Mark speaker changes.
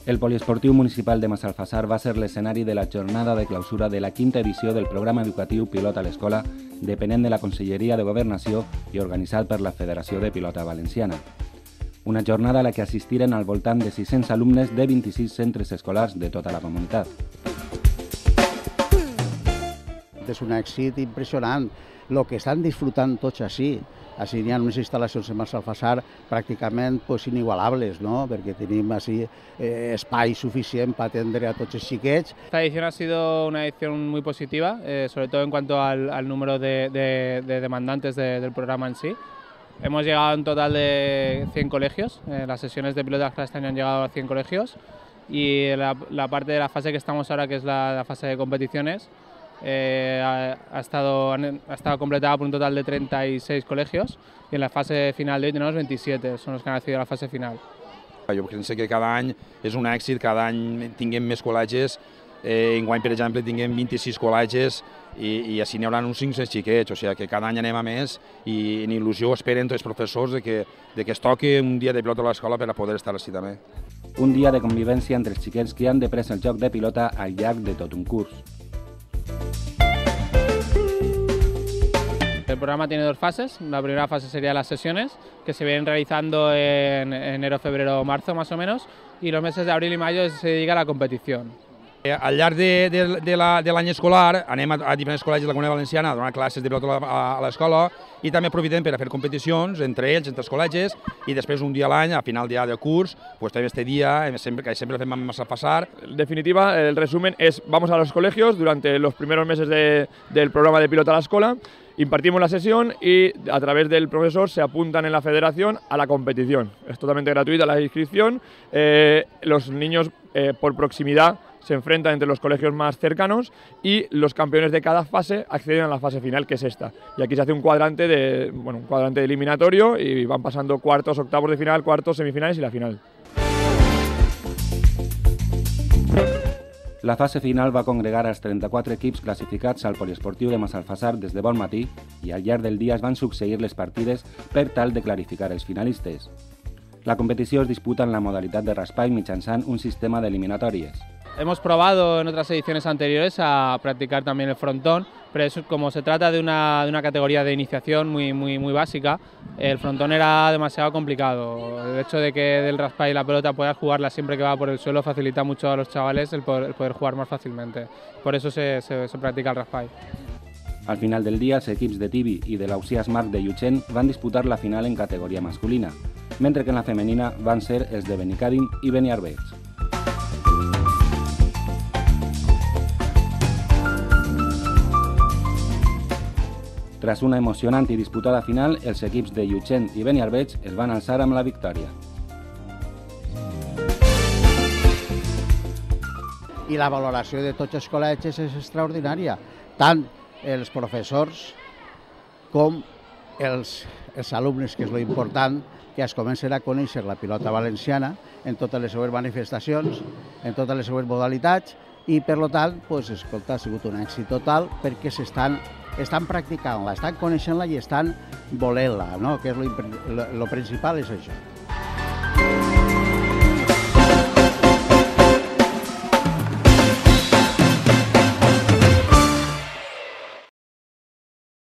Speaker 1: El Poliesportiu Municipal de Massalfassar va ser l'escenari de la jornada de clausura de la quinta edició del programa educatiu Pilota a l'Escola, depenent de la Conselleria de Governació i organitzat per la Federació de Pilota Valenciana. Una jornada a la que assistiren al voltant de 600 alumnes de 26 centres escolars de tota la comunitat.
Speaker 2: És un èxit impressionant. El que estan disfrutant tots així. Així hi ha unes instal·lacions en Massalfassar pràcticament inigualables, ¿no? Perquè tenim así espai suficient per atendre a tots els xiquets.
Speaker 3: Esta edición ha sido una edición muy positiva, sobre todo en cuanto al número de demandantes del programa en sí. Hemos llegado a un total de 100 colegios, las sesiones de pilota este año han llegado a 100 colegios y la parte de la fase que estamos ahora, que es la fase de competiciones, ha estado completada por un total de 36 colegios y en la fase final de hoy tenemos 27, son los que han accedido a la fase final.
Speaker 4: Jo penso que cada any és un èxit, cada any tinguem més col·legis. Enguany, per exemple, tinguem 26 col·legis i així n'hi haurà uns 500 xiquets, o sigui que cada any anem a més i en il·lusió esperen tots els professors que es toqui un dia de pilota a l'escola per a poder estar així també.
Speaker 1: Un dia de convivència entre els xiquets que han després el joc de pilota al llarg de tot un curs.
Speaker 3: El programa tiene dos fases. La primera fase sería las sesiones, que se vienen realizando en enero, febrero, marzo más o menos, y los meses de abril y mayo se dedica a la competición.
Speaker 4: Al llarg de l'any escolar anem a diferents col·legis de la Comunitat Valenciana a donar classes de pilota a l'escola i també aprofitem per a fer competicions entre ells, entre els col·legis, i després un dia a l'any, a final de curs, pues també este día, que siempre lo hacemos en Massalfassar.
Speaker 5: En definitiva, el resumen es: vamos a los colegios durante los primeros meses del programa de pilota a la escuela, impartimos la sesión y a través del profesor se apuntan en la federación a la competición. Es totalmente gratuita la inscripción. Los niños por proximidad se enfrentan entre los colegios más cercanos y los campeones de cada fase acceden a la fase final, que es esta. Y aquí se hace un cuadrante eliminatorio y van pasando cuartos, octavos de final, cuartos, semifinales y la final.
Speaker 1: La fase final va congregar als 34 equips classificats al Poliesportiu de Massalfassar des de bon matí i al llarg del dia es van succeir les partides per tal de clarificar els finalistes. La competició es disputa en la modalitat de raspall mitjançant un sistema d'eliminatòries.
Speaker 3: Hemos probado en otras ediciones anteriores a practicar también el frontón, pero como se trata de una categoría de iniciación muy básica, el frontón era demasiado complicado. El hecho de que del raspall y la pelota puedas jugarla siempre que va por el suelo facilita mucho a los chavales el poder jugar más fácilmente. Por eso se practica el raspall.
Speaker 1: Al final del dia, els equips de Tibi i de l'Ausiàs Marc de Llutxent van disputar la final en categoria masculina, mentre que en la femenina van ser els de Benicàdim i Beniarbeig. Tras una emocionant i disputada final, els equips de Llutxent i Beniarbeig es van alçar amb la victòria.
Speaker 2: I la valoració de tots els col·legis és extraordinària. Tant els professors com els alumnes, que és lo important, que es comencen a conèixer la pilota valenciana en totes les seues manifestacions, en totes les seues modalitats, i per tant, escolta, ha sigut un èxit total perquè estan practicant-la, estan coneixent-la i estan volent-la, no? Que és lo principal és això.